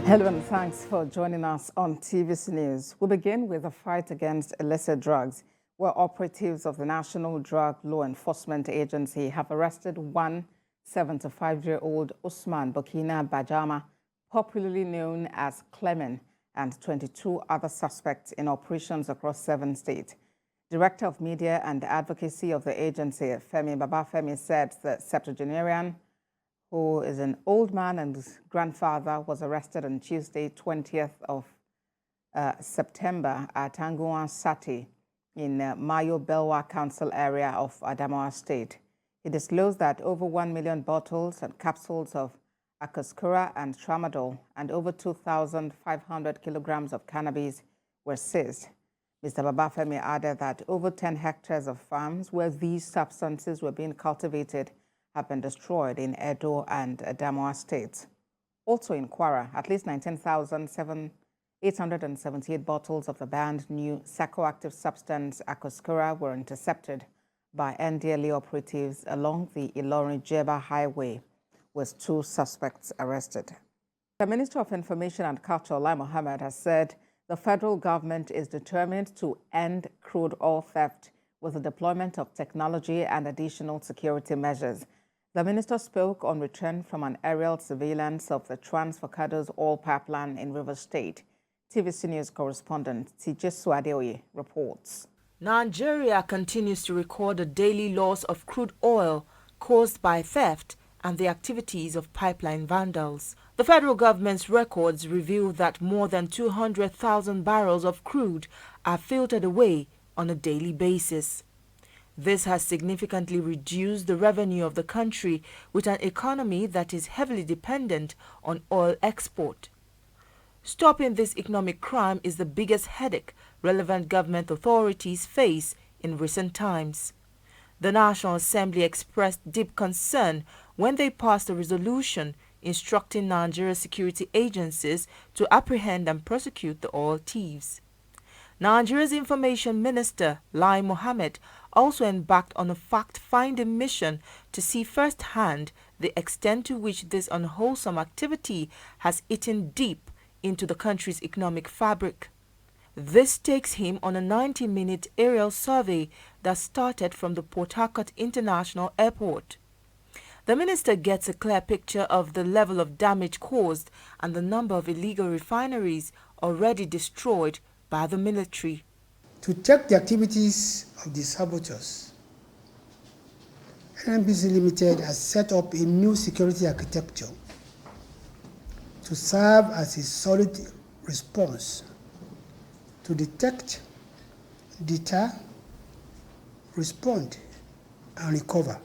Hello and thanks for joining us on TVC News. We begin with the fight against illicit drugs, where operatives of the National Drug Law Enforcement Agency have arrested one 75-year-old Usman Burkina Bajama, popularly known as Clement, and 22 other suspects in operations across 7 states. Director of Media and Advocacy of the agency, Femi said the septuagenarian, who is an old man and his grandfather, was arrested on Tuesday, 20th of September at Anguan Sati in Mayo Belwa Council area of Adamawa State. He disclosed that over 1 million bottles and capsules of Acoskura and Tramadol and over 2,500 kilograms of cannabis were seized. Mr. Babafemi added that over 10 hectares of farms where these substances were being cultivated have been destroyed in Edo and Adamawa states. Also in Kwara, at least 19,878 bottles of the banned new psychoactive substance Acoskura were intercepted by NDLEA operatives along the Ilorin-Jeba Highway, with 2 suspects arrested. The Minister of Information and Culture, Lai Mohammed, has said the federal government is determined to end crude oil theft with the deployment of technology and additional security measures. The minister spoke on return from an aerial surveillance of the Trans-Forcados oil pipeline in Rivers State. TVC News correspondent Tijesu Adeoye reports. Nigeria continues to record a daily loss of crude oil caused by theft and the activities of pipeline vandals. The federal government's records reveal that more than 200,000 barrels of crude are filtered away on a daily basis. This has significantly reduced the revenue of the country with an economy that is heavily dependent on oil export. Stopping this economic crime is the biggest headache relevant government authorities face in recent times. The National Assembly expressed deep concern when they passed a resolution instructing Nigeria's security agencies to apprehend and prosecute the oil thieves. Nigeria's Information Minister, Lai Mohammed, also embarked on a fact-finding mission to see firsthand the extent to which this unwholesome activity has eaten deep into the country's economic fabric. This takes him on a 90-minute aerial survey that started from the Port Harcourt International Airport. The minister gets a clear picture of the level of damage caused and the number of illegal refineries already destroyed by the military. To check the activities of the saboteurs, NNPC Limited has set up a new security architecture to serve as a solid response to detect, deter, respond, and recover.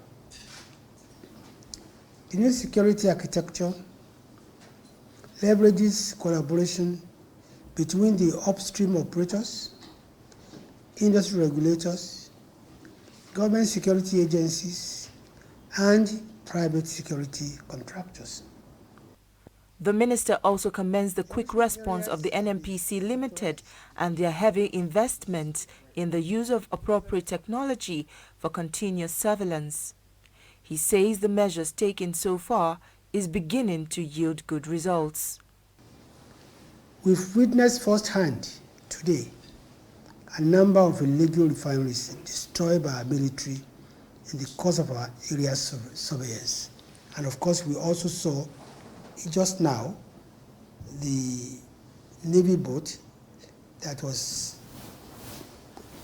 The new security architecture leverages collaboration between the upstream operators, industry regulators, government security agencies, and private security contractors. The minister also commends the quick response of the NNPC Limited and their heavy investment in the use of appropriate technology for continuous surveillance. He says the measures taken so far is beginning to yield good results. We've witnessed firsthand today a number of illegal refineries destroyed by our military in the course of our area surveillance. And of course, we also saw just now the Navy boat that was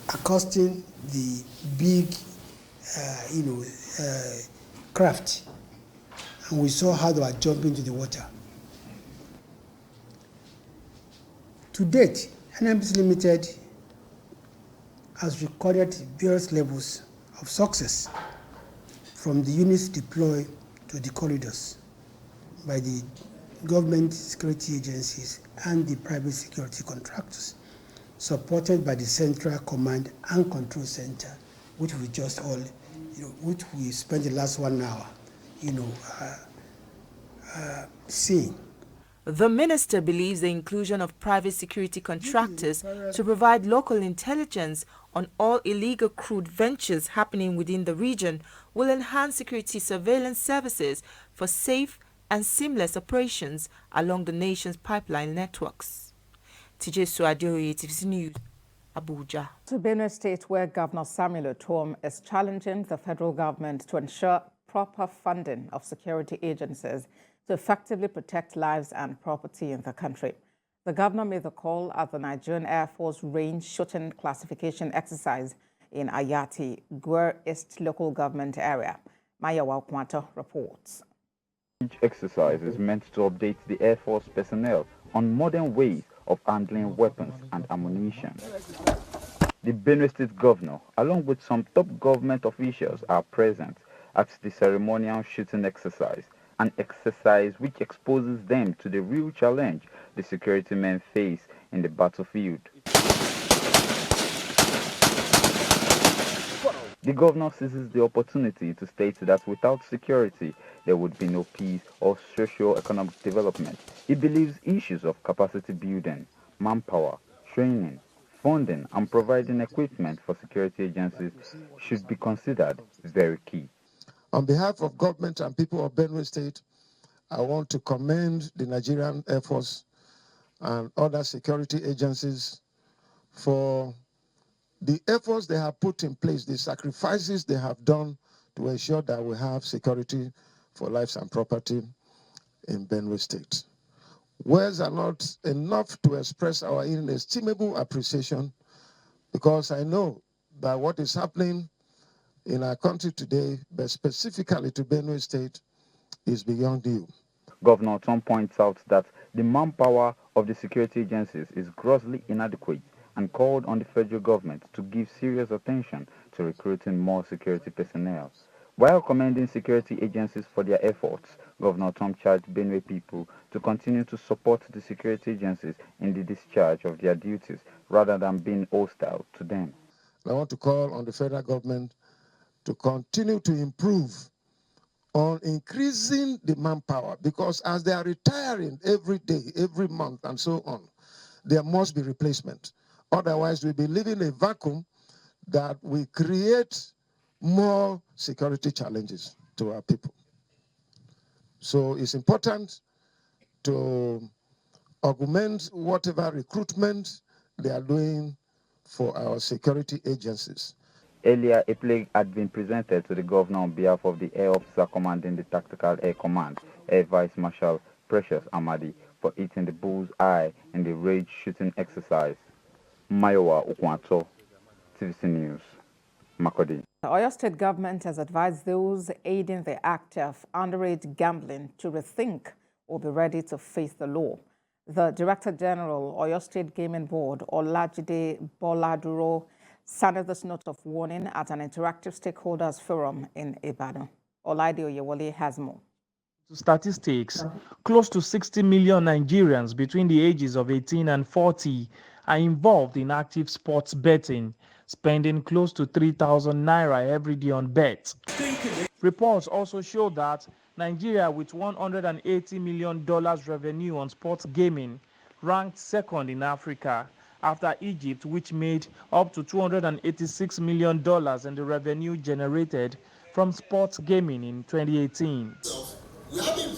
accosting the big, craft, and we saw how they were jumping into the water. To date, NNPC Limited has recorded various levels of success from the units deployed to the corridors by the government security agencies and the private security contractors, supported by the Central Command and Control Center, which we just all, which we spent the last 1 hour, seeing. The minister believes the inclusion of private security contractors to provide local intelligence on all illegal crude ventures happening within the region will enhance security surveillance services for safe and seamless operations along the nation's pipeline networks. TJ Suadeoye, TVC News, Abuja. To Benue State, where Governor Samuel Otom is challenging the federal government to ensure proper funding of security agencies to effectively protect lives and property in the country. The governor made the call at the Nigerian Air Force range shooting classification exercise in Ayati, Gwer East local government area. Maya Wakwato reports. Each exercise is meant to update the Air Force personnel on modern ways of handling weapons and ammunition. The Benue State Governor, along with some top government officials, are present at the ceremonial shooting exercise, an exercise which exposes them to the real challenge the security men face in the battlefield. The governor seizes the opportunity to state that without security, there would be no peace or socio-economic development. He believes issues of capacity building, manpower, training, funding, and providing equipment for security agencies should be considered very key. On behalf of government and people of Benue State, I want to commend the Nigerian Air Force and other security agencies for the efforts they have put in place, the sacrifices they have done to ensure that we have security for lives and property in Benue State. Words are not enough to express our inestimable appreciation, because I know that what is happening in our country today, but specifically to Benue State, is beyond you. Governor Tom points out that the manpower of the security agencies is grossly inadequate and called on the federal government to give serious attention to recruiting more security personnel. While commending security agencies for their efforts, Governor Tom charged Benue people to continue to support the security agencies in the discharge of their duties rather than being hostile to them. I want to call on the federal government to continue to improve on increasing the manpower, because as they are retiring every day, every month, and so on, there must be replacement. Otherwise, we'll be living a vacuum that will create more security challenges to our people. So it's important to augment whatever recruitment they are doing for our security agencies. Earlier, a plaque had been presented to the governor on behalf of the Air Officer commanding the Tactical Air Command, Air Vice Marshal Precious Amadi, for hitting the bull's eye in the range shooting exercise. Mayowa Ukwato, TVC News, Makodi. The Oyo State government has advised those aiding the act of underage gambling to rethink or be ready to face the law. The Director General, Oyo State Gaming Board, Olajide Boladuro, sounded this note of warning at an interactive stakeholders forum in Ibadan. Olaide Oyewole has more. Statistics, close to 60 million Nigerians between the ages of 18 and 40 are involved in active sports betting, spending close to 3,000 naira every day on bets. Reports also show that Nigeria, with $180 million revenue on sports gaming, ranked second in Africa, after Egypt, which made up to $286 million in the revenue generated from sports gaming in 2018.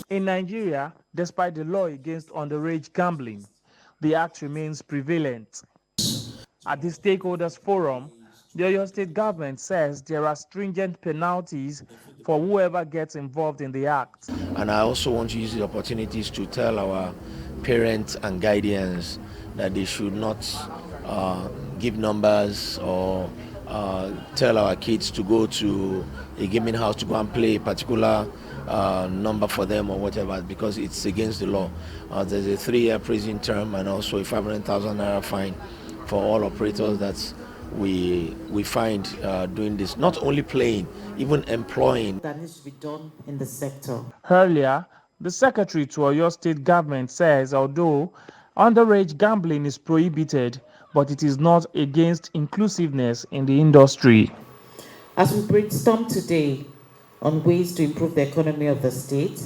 In Nigeria, despite the law against underage gambling, the act remains prevalent. At the Stakeholders Forum, the Oyo State government says there are stringent penalties for whoever gets involved in the act. And I also want to use the opportunities to tell our parents and guardians that they should not give numbers or tell our kids to go to a gaming house to go and play a particular number for them or whatever, because it's against the law. There's a 3-year prison term and also a 500,000 naira fine for all operators that we find doing this, not only playing, even employing. That needs to be done in the sector. Earlier, the secretary to Oyo State government says although underage gambling is prohibited, but it is not against inclusiveness in the industry. As we brainstorm today on ways to improve the economy of the state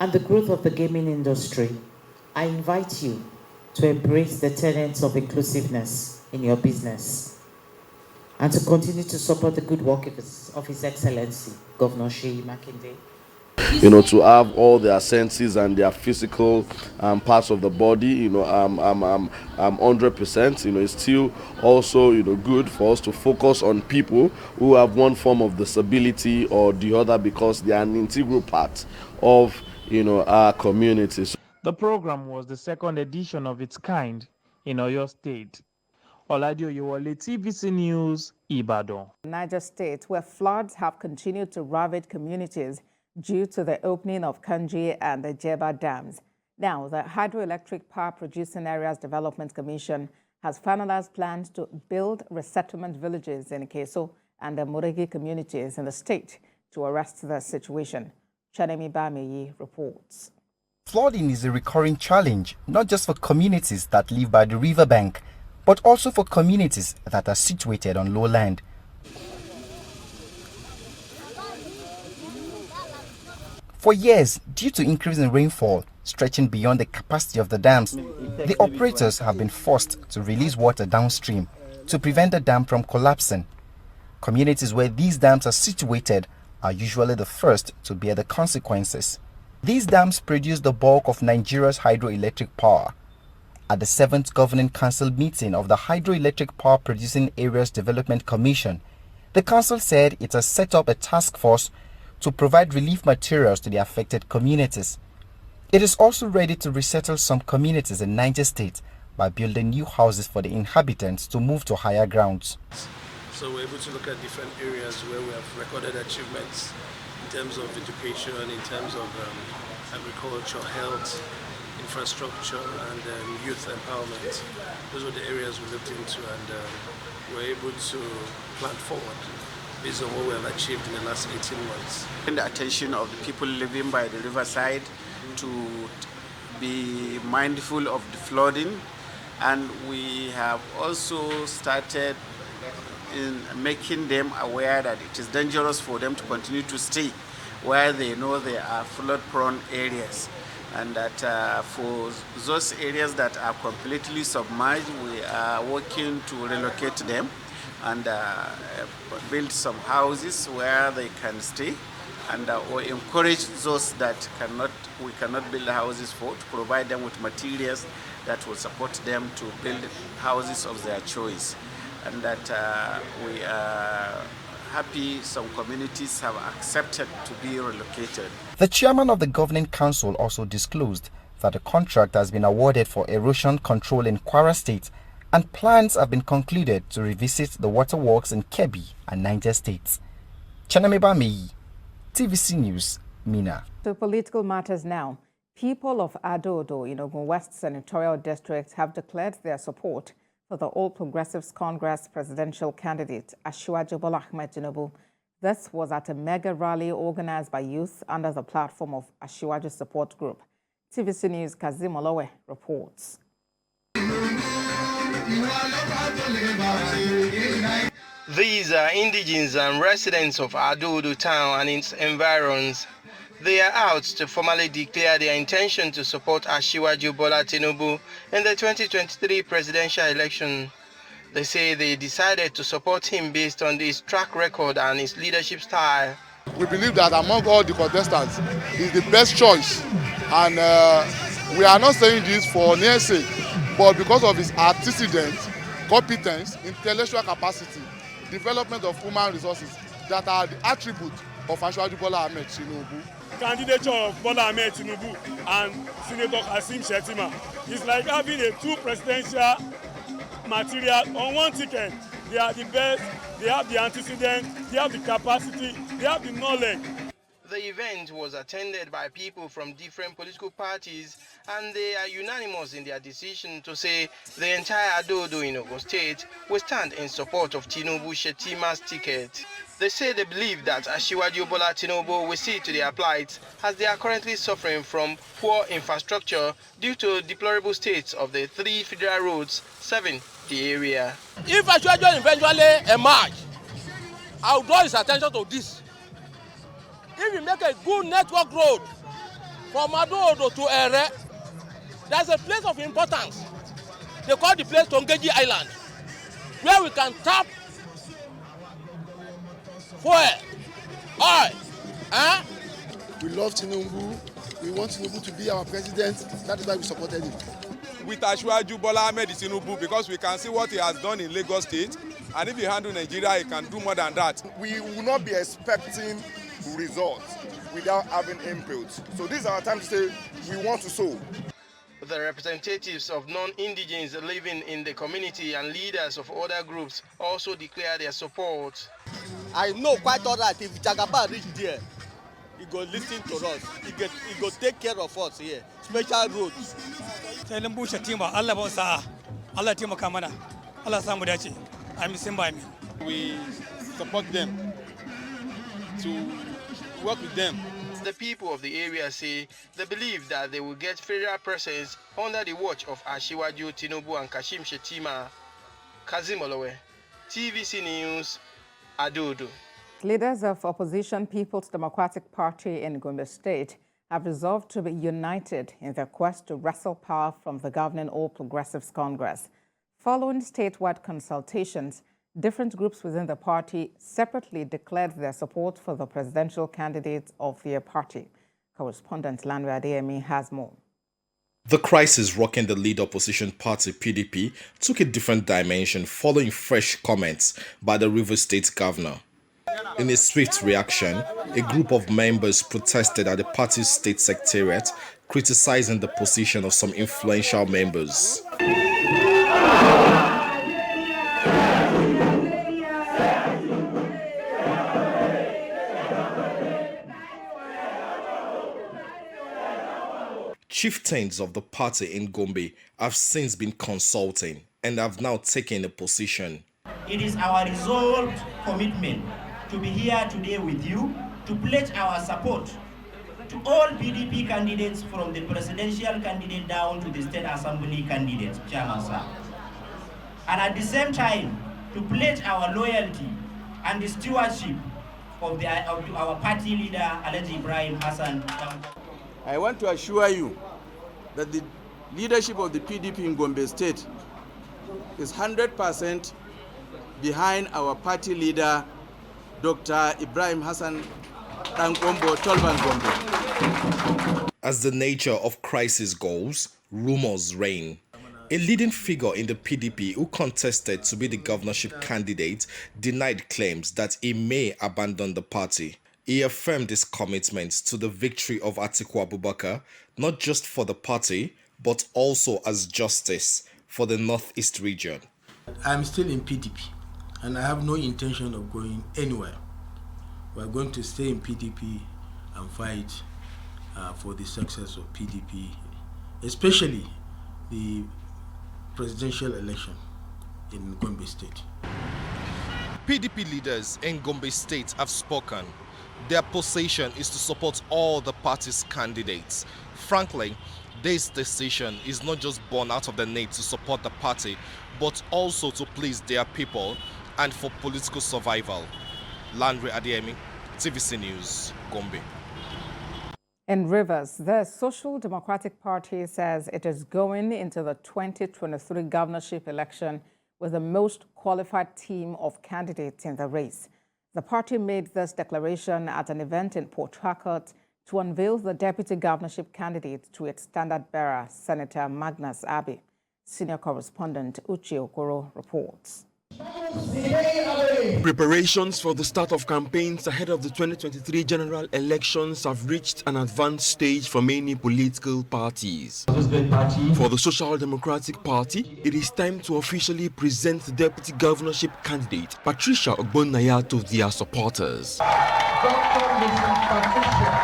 and the growth of the gaming industry, I invite you to embrace the tenets of inclusiveness in your business and to continue to support the good work of His Excellency, Governor Sheyi Makinde, To have all their senses and their physical parts of the body, 100%, it's still also, good for us to focus on people who have one form of disability or the other, because they are an integral part of, our communities. The program was the second edition of its kind in Oyo State. Oladio Yewole, TVC News, Ibadan. Niger State, where floods have continued to ravage communities due to the opening of Kanji and the Jeba dams. Now, the Hydroelectric Power Producing Areas Development Commission has finalized plans to build resettlement villages in Ikeso and the Muregi communities in the state to arrest the situation. Chanemi Bameyi reports. Flooding is a recurring challenge, not just for communities that live by the riverbank, but also for communities that are situated on lowland. For years, due to increasing rainfall stretching beyond the capacity of the dams, the operators have been forced to release water downstream to prevent the dam from collapsing. Communities where these dams are situated are usually the first to bear the consequences. These dams produce the bulk of Nigeria's hydroelectric power. At the 7th Governing Council meeting of the Hydroelectric Power Producing Areas Development Commission, the council said it has set up a task force to provide relief materials to the affected communities. It is also ready to resettle some communities in Niger State by building new houses for the inhabitants to move to higher grounds. So we're able to look at different areas where we have recorded achievements in terms of education, in terms of agriculture, health, infrastructure, and youth empowerment. Those were the areas we looked into, and we're able to plan forward based on what we have achieved in the last 18 months. And the attention of the people living by the riverside to be mindful of the flooding, and we have also started in making them aware that it is dangerous for them to continue to stay where they know there are flood-prone areas, and that for those areas that are completely submerged, we are working to relocate them and build some houses where they can stay, and or encourage those that we cannot build houses for, to provide them with materials that will support them to build houses of their choice. And that we are happy some communities have accepted to be relocated. The chairman of the Governing Council also disclosed that a contract has been awarded for erosion control in Kwara State, and plans have been concluded to revisit the waterworks in Kebbi and Niger States. Chanameba Meyi, TVC News, Mina. To political matters now. People of Adodo in Ogun West Senatorial District have declared their support for the All Progressives Congress presidential candidate, Asiwaju Bola Ahmed Tinubu. This was at a mega rally organized by youth under the platform of Asiwaju Support Group. TVC News' Kazim Olowe reports. These are indigenes and residents of Adodo town and its environs. They are out to formally declare their intention to support Asiwaju Bola Tinubu in the 2023 presidential election. They say they decided to support him based on his track record and his leadership style. We believe that among all the contestants, he's the best choice. And we are not saying this for namesake, but because of his antecedents, competence, intellectual capacity, development of human resources that are the attributes of Asiwaju Bola Ahmed Tinubu. Candidature of Bola Ahmed Tinubu and Senator Kasim Shettima is like having a two presidential material on one ticket. They are the best, they have the antecedents, they have the capacity, they have the knowledge. The event was attended by people from different political parties, and they are unanimous in their decision to say the entire Adodo in Ogun State will stand in support of Tinubu Shettima's ticket. They say they believe that Asiwaju Bola Tinubu will see to their plight, as they are currently suffering from poor infrastructure due to deplorable states of the 3 federal roads serving the area. If Asiwaju eventually emerge, I will draw his attention to this. If we make a good network road from Adodo to Ere, there's a place of importance. They call the place Tongeji Island, where we can tap fuel, oil, We love Tinubu. We want Tinubu to be our president. That is why we supported him. With Asiwaju Bola Ahmed Tinubu, because we can see what he has done in Lagos State, and if he handle Nigeria, he can do more than that. We will not be expecting results without having input. So this is our time to say we want to sow. The representatives of non-indigenes living in the community and leaders of other groups also declare their support. I know quite all right, if Jagaba reach there, he go listen to us. He go take care of us here. Special roads. Tinubu Shatima, Allah Bosa, Allah Tima Kamana, Allah Samudachi. I'm Simba. We support them to work with them. The people of the area say they believe that they will get federal presence under the watch of Asiwaju Tinubu and Kashim Shettima. Kazim Olowe, TVC News, Adodo. Leaders of opposition People's Democratic Party in Gombe State have resolved to be united in their quest to wrestle power from the governing All Progressives Congress. Following statewide consultations, different groups within the party separately declared their support for the presidential candidates of their party. Correspondent Lanre Adeyemi has more. The crisis rocking the lead opposition party PDP took a different dimension following fresh comments by the Rivers State governor. In a swift reaction, a group of members protested at the party's state secretariat, criticizing the position of some influential members. Chieftains of the party in Gombe have since been consulting and have now taken a position. It is our resolved commitment to be here today with you to pledge our support to all PDP candidates from the presidential candidate down to the state assembly candidate, Chairman Sir. And at the same time, to pledge our loyalty and the stewardship of our party leader, Alhaji Ibrahim Hassan. I want to assure you that the leadership of the PDP in Gombe State is 100% behind our party leader, Dr. Ibrahim Hassan Tangombo Tolban Gombe. As the nature of crisis goes, rumors reign. A leading figure in the PDP who contested to be the governorship candidate denied claims that he may abandon the party. He affirmed his commitment to the victory of Atiku Abubakar, not just for the party, but also as justice for the Northeast region. I'm still in PDP, and I have no intention of going anywhere. We're going to stay in PDP and fight for the success of PDP, especially the presidential election in Gombe State. PDP leaders in Gombe State have spoken. Their position is to support all the party's candidates. Frankly, this decision is not just born out of the need to support the party, but also to please their people and for political survival. Lanre Adeyemi, TVC News, Gombe. In Rivers, the Social Democratic Party says it is going into the 2023 governorship election with the most qualified team of candidates in the race. The party made this declaration at an event in Port Harcourt to unveil the deputy governorship candidate to its standard-bearer, Senator Magnus Abbey. Senior correspondent Uche Okoro reports. Preparations for the start of campaigns ahead of the 2023 general elections have reached an advanced stage for many political parties. For the Social Democratic Party, it is time to officially present the deputy governorship candidate, Patricia Ogbonnaya, to their supporters.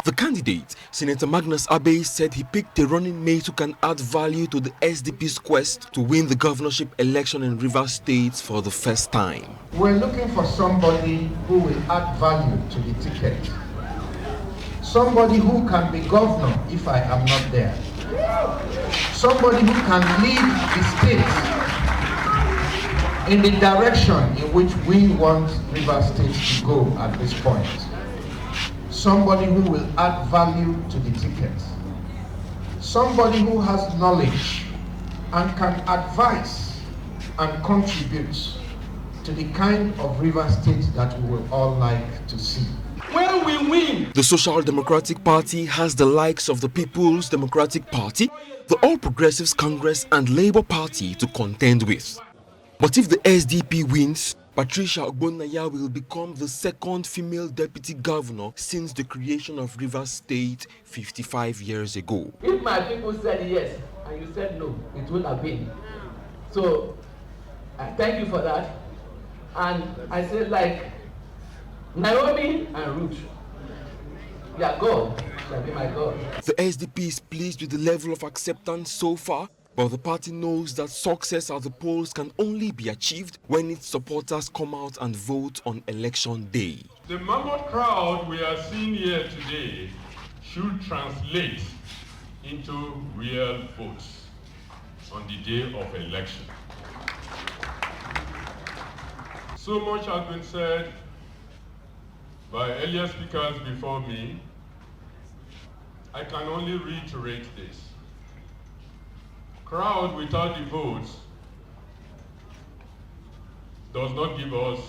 The candidate, Senator Magnus Abbey, said he picked a running mate who can add value to the SDP's quest to win the governorship election in Rivers State for the first time. We're looking for somebody who will add value to the ticket. Somebody who can be governor if I am not there. Somebody who can lead the state in the direction in which we want Rivers State to go at this point. Somebody who will add value to the ticket. Somebody who has knowledge and can advise and contribute to the kind of River State that we would all like to see. We when we win. The Social Democratic Party has the likes of the People's Democratic Party, the All Progressives Congress and Labour Party to contend with. But if the SDP wins, Patricia Ogbonnaya will become the second female deputy governor since the creation of Rivers State 55 years ago. If my people said yes and you said no, it would have been. So, I thank you for that. And I said, like Naomi and Ruth, yeah, God shall be my God. The SDP is pleased with the level of acceptance so far, but the party knows that success at the polls can only be achieved when its supporters come out and vote on election day. The mammoth crowd we are seeing here today should translate into real votes on the day of election. So much has been said by earlier speakers before me. I can only reiterate this. Crowd without the votes does not give us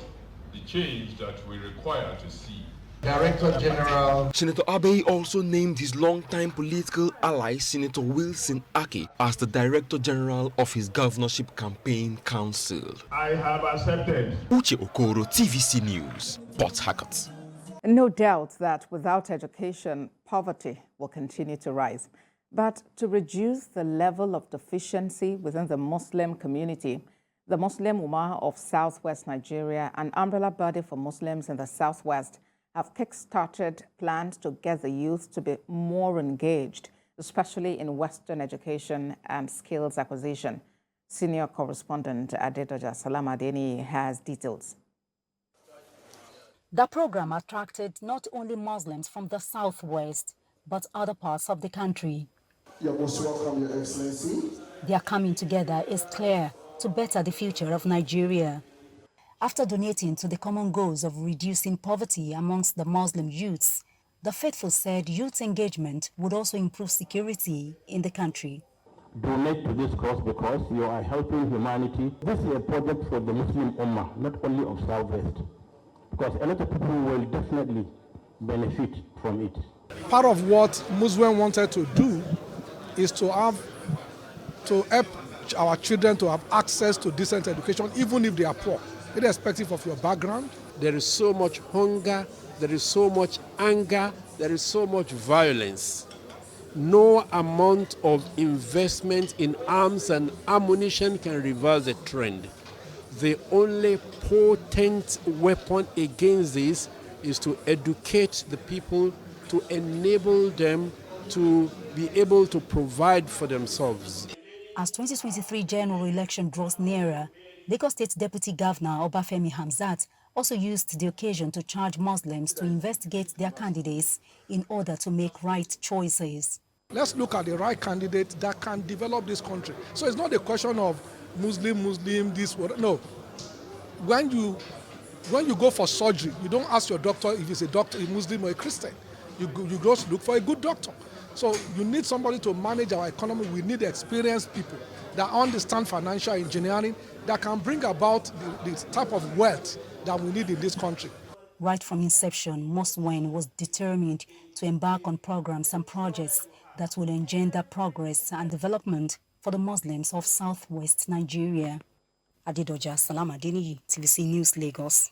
the change that we require to see. Director General. Senator Abbey also named his longtime political ally, Senator Wilson Aki, as the Director General of his governorship campaign council. I have accepted. Uche Okoro, TVC News, Port Harcourt. No doubt that without education, poverty will continue to rise. But to reduce the level of deficiency within the Muslim community, the Muslim Ummah of Southwest Nigeria, an umbrella body for Muslims in the Southwest, have kick-started plans to get the youth to be more engaged, especially in Western education and skills acquisition. Senior correspondent Adedoja Salamadeni has details. The program attracted not only Muslims from the Southwest, but other parts of the country. You're most welcome, Your Excellency. Their coming together is clear to better the future of Nigeria. After donating to the common goals of reducing poverty amongst the Muslim youths, the faithful said youth engagement would also improve security in the country. Donate to this cause because you are helping humanity. This is a project for the Muslim Ummah, not only of Southwest, because a lot of people will definitely benefit from it. Part of what Muslim wanted to do is to help our children to have access to decent education, even if they are poor, irrespective of your background. There is so much hunger, there is so much anger, there is so much violence. No amount of investment in arms and ammunition can reverse the trend. The only potent weapon against this is to educate the people, to enable them to be able to provide for themselves. As 2023 general election draws nearer, Lagos State Deputy Governor Femi Hamzat also used the occasion to charge Muslims to investigate their candidates in order to make right choices. Let's look at the right candidate that can develop this country. So it's not a question of Muslim, this, what. No. When you go for surgery, you don't ask your doctor if he's a Muslim or a Christian. You just look for a good doctor. So you need somebody to manage our economy. We need experienced people that understand financial engineering, that can bring about the type of wealth that we need in this country. Right from inception, Moswen was determined to embark on programs and projects that will engender progress and development for the Muslims of Southwest Nigeria. Adedoja Salamadini, TVC News, Lagos.